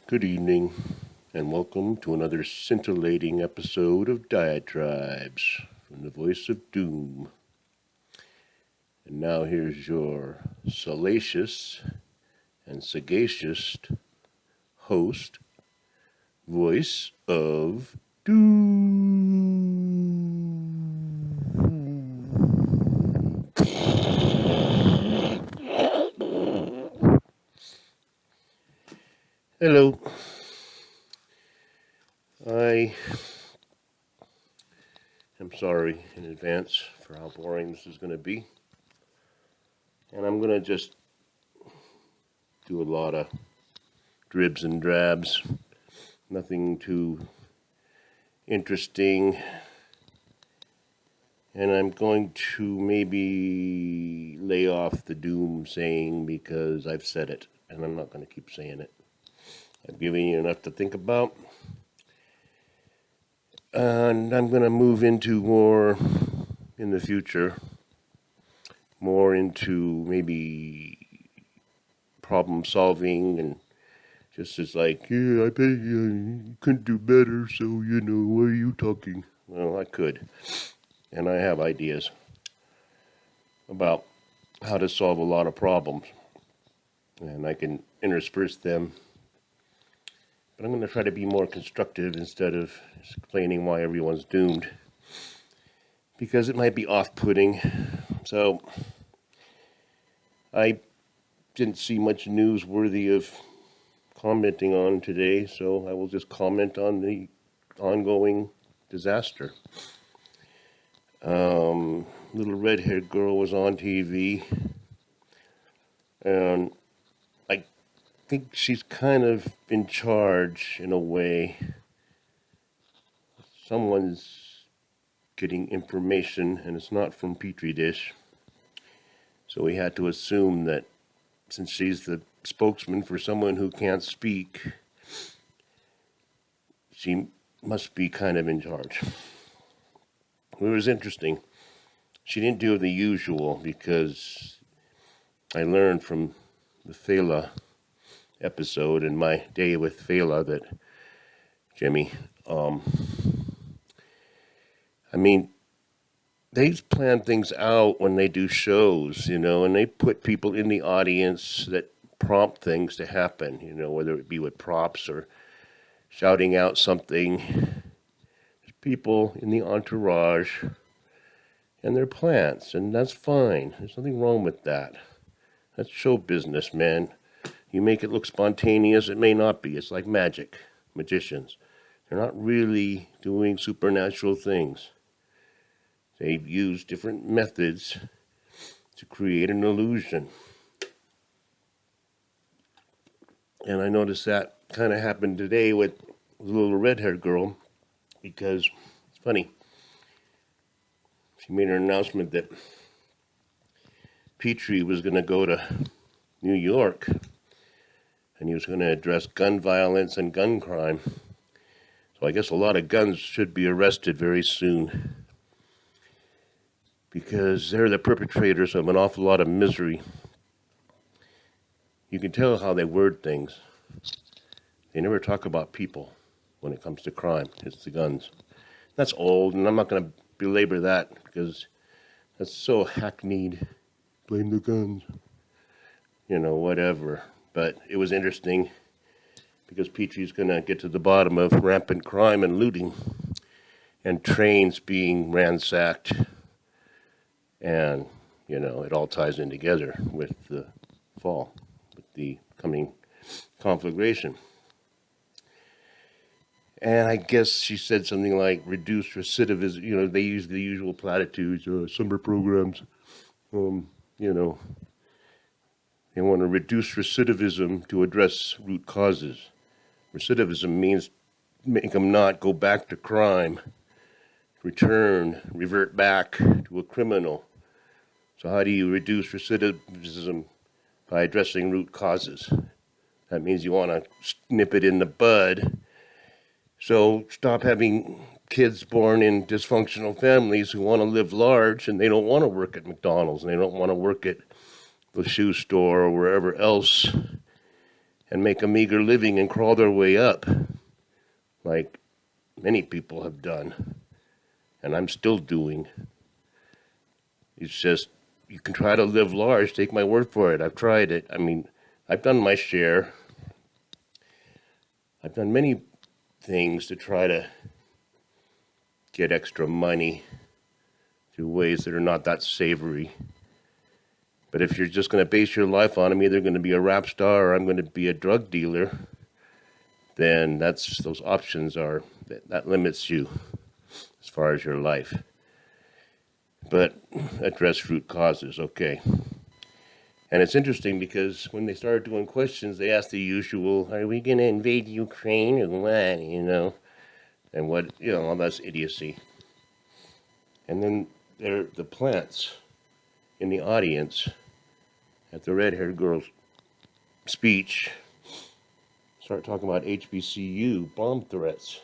Good evening, and welcome to another scintillating episode of Diatribes from the voice of Doom. And now here's your salacious and sagacious host, voice of Doom. Hello. I am sorry in advance for how boring this is going to be. And I'm going to just do a lot of dribs and drabs. Nothing too interesting. And I'm going to maybe lay off the doom saying because I've said it. And I'm not going to keep saying it. I've given you enough to think about. And I'm going to move into more in the future. More into maybe problem solving and just as like, yeah, I bet you couldn't do better, so, why are you talking? Well, I could. And I have ideas about how to solve a lot of problems. And I can intersperse them. But I'm going to try to be more constructive instead of explaining why everyone's doomed. Because it might be off-putting. So, I didn't see much news worthy of commenting on today, so I will just comment on the ongoing disaster. Little red-haired girl was on TV, and I think she's kind of in charge in a way. Someone's getting information, and it's not from Petri dish, so we had to assume that since she's the spokesman for someone who can't speak, she must be kind of in charge. It was interesting. She didn't do the usual because I learned from the Fela episode and my day with Fela that, Jimmy, they plan things out when they do shows, and they put people in the audience that prompt things to happen, whether it be with props or shouting out something. There's people in the entourage and their plants, and that's fine. There's nothing wrong with that. That's show business, man. You make it look spontaneous, it may not be. It's like magic, magicians. They're not really doing supernatural things. They use different methods to create an illusion. And I noticed that kind of happened today with the little red-haired girl, because it's funny. She made an announcement that Petrie was going to go to New York, and he was going to address gun violence and gun crime. So I guess a lot of guns should be arrested very soon, because they're the perpetrators of an awful lot of misery. You can tell how they word things. They never talk about people when it comes to crime. It's the guns. That's old, and I'm not going to belabor that because that's so hackneyed. Blame the guns. Whatever. But it was interesting because Petrie's going to get to the bottom of rampant crime and looting and trains being ransacked. And, it all ties in together with the fall, with the coming conflagration. And I guess she said something like reduce recidivism. They use the usual platitudes, summer programs. They want to reduce recidivism to address root causes. Recidivism means make them not go back to crime, revert back to a criminal. So how do you reduce recidivism? By addressing root causes. That means you want to nip it in the bud. So stop having kids born in dysfunctional families who want to live large and they don't want to work at McDonald's and they don't want to work at the shoe store or wherever else and make a meager living and crawl their way up, like many people have done, and I'm still doing. It's just, you can try to live large, take my word for it. I've tried it. I mean, I've done my share. I've done many things to try to get extra money through ways that are not that savory. But if you're just going to base your life on I'm either going to be a rap star or I'm going to be a drug dealer, then those options are, that limits you as far as your life. But address root causes, okay. And it's interesting because when they started doing questions, they asked the usual, are we going to invade Ukraine or what, And what, all that's idiocy. And then there the plants in the audience at the red-haired girl's speech start talking about HBCU bomb threats.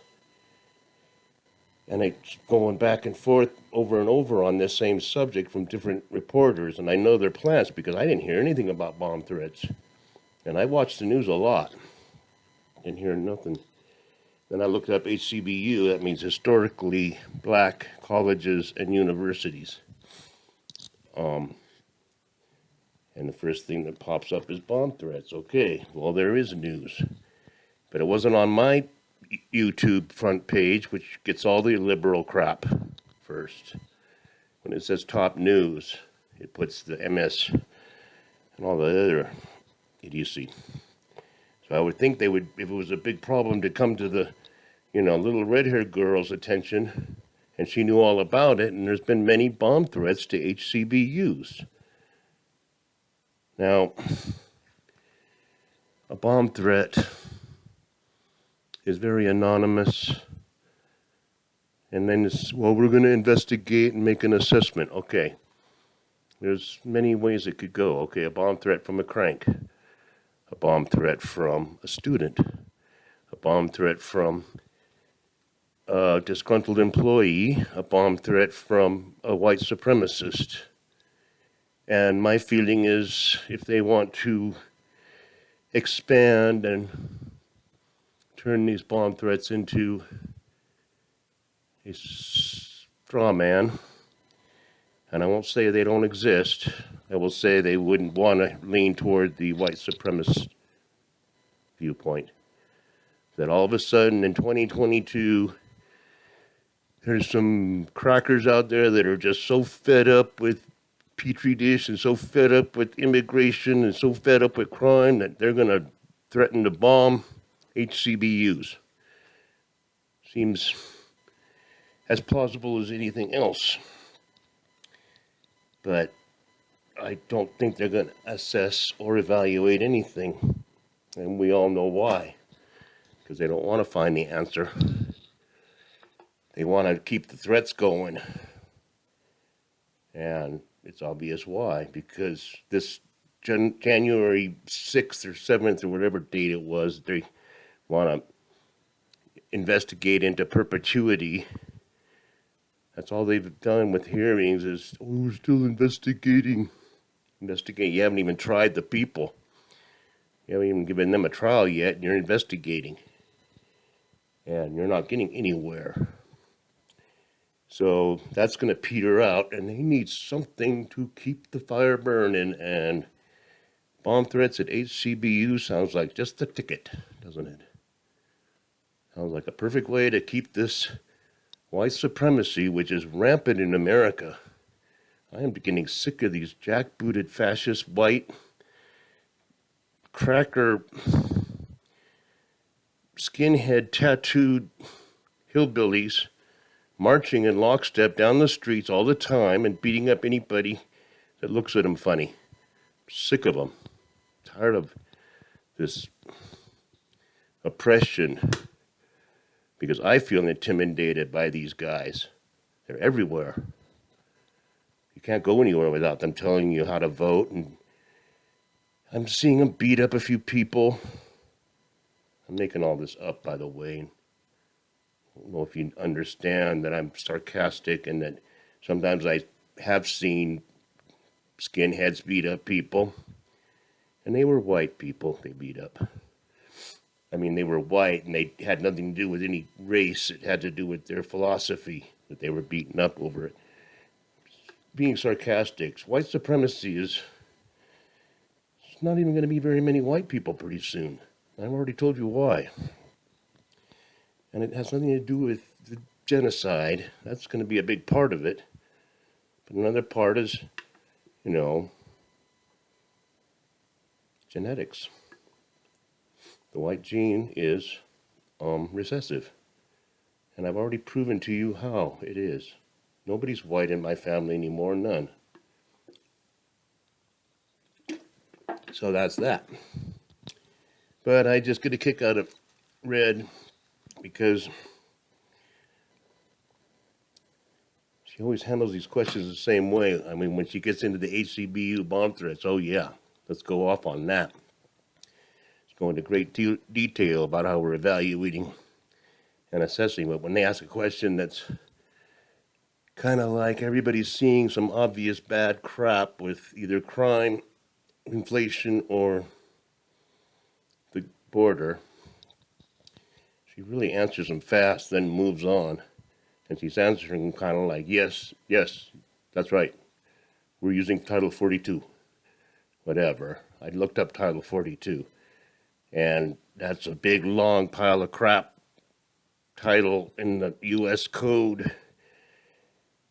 And it's going back and forth over and over on this same subject from different reporters. And I know they're plants because I didn't hear anything about bomb threats. And I watched the news a lot. Didn't hear nothing. Then I looked up HCBU, that means historically black colleges and universities. And the first thing that pops up is bomb threats. Okay, well, there is news. But it wasn't on my YouTube front page, which gets all the liberal crap first. When it says top news, it puts the MS and all the other idiocy. So I would think they would, if it was a big problem to come to the, little red-haired girl's attention, and she knew all about it, and there's been many bomb threats to HCBUs. Now, a bomb threat is very anonymous, and then it's, well, we're going to investigate and make an assessment. Okay, there's many ways it could go. Okay, a bomb threat from a crank, a bomb threat from a student, a bomb threat from a disgruntled employee, a bomb threat from a white supremacist. And my feeling is if they want to expand and turn these bomb threats into a straw man, and I won't say they don't exist, I will say they wouldn't want to lean toward the white supremacist viewpoint. That all of a sudden in 2022, there's some crackers out there that are just so fed up with Petri dish and so fed up with immigration and so fed up with crime that they're going to threaten to bomb HCBUs. Seems as plausible as anything else. But I don't think they're going to assess or evaluate anything. And we all know why. Because they don't want to find the answer. They want to keep the threats going. And it's obvious why. Because this January 6th or 7th or whatever date it was, they want to investigate into perpetuity. That's all they've done with hearings is, oh, we're still investigating. Investigate. You haven't even tried the people. You haven't even given them a trial yet, and you're investigating. And you're not getting anywhere. So that's going to peter out, and they need something to keep the fire burning. And bomb threats at HCBU sounds like just the ticket, doesn't it? Sounds like a perfect way to keep this white supremacy, which is rampant in America. I am getting sick of these jackbooted fascist white cracker skinhead tattooed hillbillies marching in lockstep down the streets all the time and beating up anybody that looks at them funny. Sick of them. Tired of this oppression because I feel intimidated by these guys. They're everywhere. You can't go anywhere without them telling you how to vote. And I'm seeing them beat up a few people. I'm making all this up, by the way. I don't know if you understand that I'm sarcastic and that sometimes I have seen skinheads beat up people. And they were white people they beat up. I mean, they were white and they had nothing to do with any race. It had to do with their philosophy that they were beaten up over it. Being sarcastic, white supremacy is it's not even going to be very many white people pretty soon. I've already told you why. And it has nothing to do with the genocide. That's going to be a big part of it. But another part is, genetics. The white gene is recessive. And I've already proven to you how it is. Nobody's white in my family anymore, none. So that's that. But I just get a kick out of Red because she always handles these questions the same way. I mean, when she gets into the HCBU bomb threats, oh yeah, let's go off on that. She's going into great detail about how we're evaluating and assessing. But when they ask a question that's kind of like everybody's seeing some obvious bad crap with either crime, inflation, or the border, she really answers them fast, then moves on. And she's answering kind of like, yes, that's right. We're using Title 42. Whatever. I looked up Title 42. And that's a big, long pile of crap title in the U.S. Code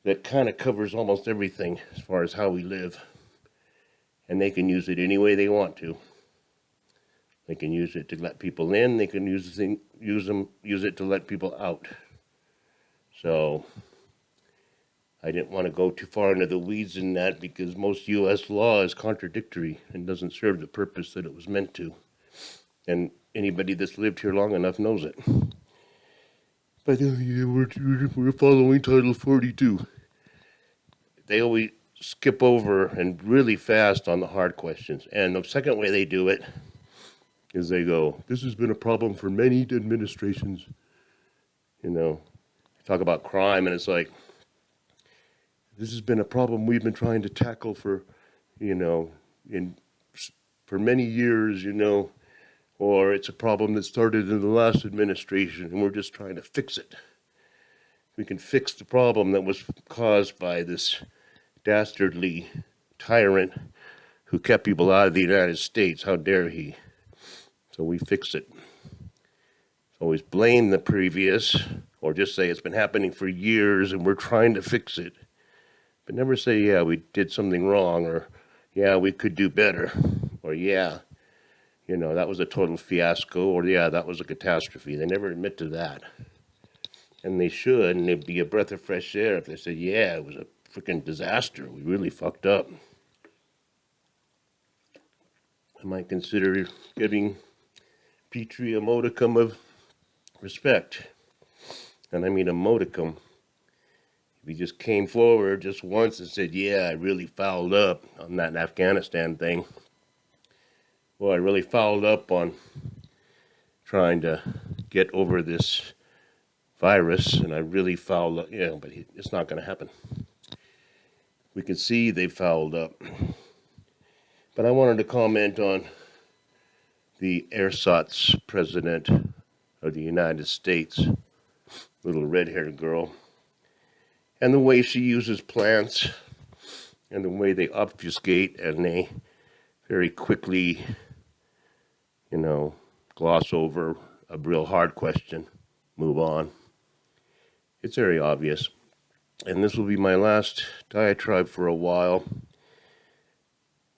that kind of covers almost everything as far as how we live. And they can use it any way they want to. They can use it to let people in. They can use it to let people out. So I didn't want to go too far into the weeds in that because most U.S. law is contradictory and doesn't serve the purpose that it was meant to. And anybody that's lived here long enough knows it. But yeah, we're following Title 42. They always skip over and really fast on the hard questions. And the second way they do it is they go, this has been a problem for many administrations. Talk about crime, and it's like, this has been a problem we've been trying to tackle for many years, or it's a problem that started in the last administration, and we're just trying to fix it. We can fix the problem that was caused by this dastardly tyrant who kept people out of the United States. How dare he? So we fix it. Always blame the previous, or just say it's been happening for years and we're trying to fix it. But never say, yeah, we did something wrong, or yeah, we could do better, or yeah, that was a total fiasco, or yeah, that was a catastrophe. They never admit to that. And they should, and it'd be a breath of fresh air if they said, yeah, it was a freaking disaster. We really fucked up. I might consider giving Petrie a modicum of respect. And I mean a modicum. If he just came forward just once and said, yeah, I really fouled up on that Afghanistan thing. Well, I really fouled up on trying to get over this virus, and I really fouled up, but it's not going to happen. We can see they fouled up. But I wanted to comment on the ersatz president of the United States, little red-haired girl, and the way she uses plants, and the way they obfuscate, and they very quickly, gloss over a real hard question, move on. It's very obvious. And this will be my last diatribe for a while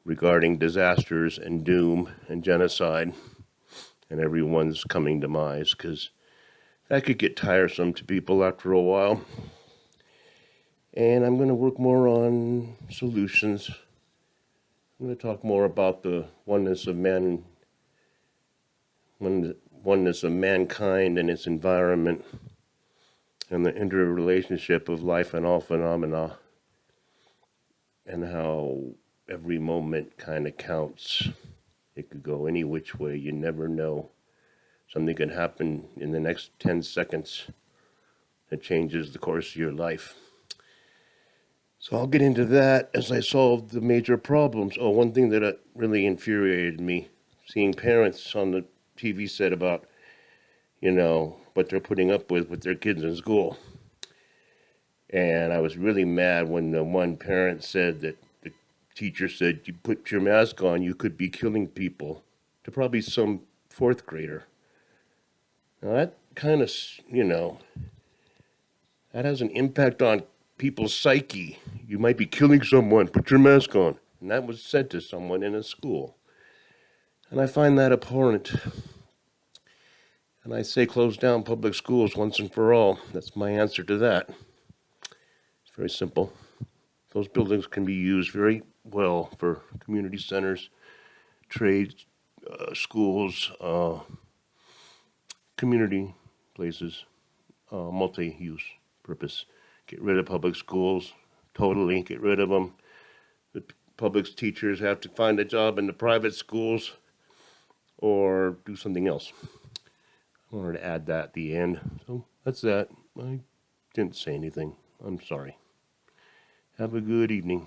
regarding disasters and doom and genocide and everyone's coming demise, because that could get tiresome to people after a while. And I'm going to work more on solutions. I'm going to talk more about the oneness of mankind and its environment, and the interrelationship of life and all phenomena, and how every moment kind of counts. It could go any which way. You never know. Something could happen in the next 10 seconds that changes the course of your life. So I'll get into that as I solve the major problems. Oh, one thing that really infuriated me, seeing parents on the TV set about what they're putting up with their kids in school. And I was really mad when the one parent said that the teacher said, you put your mask on, you could be killing people, to probably some fourth grader. Now that kind of, that has an impact on people's psyche. You might be killing someone, put your mask on. And that was said to someone in a school. And I find that abhorrent. And I say close down public schools once and for all. That's my answer to that. It's very simple. Those buildings can be used very well for community centers, trades, schools, community places, multi-use purpose. Get rid of public schools, totally get rid of them. The public teachers have to find a job in the private schools or do something else. I wanted to add that at the end. So that's that. I didn't say anything. I'm sorry. Have a good evening.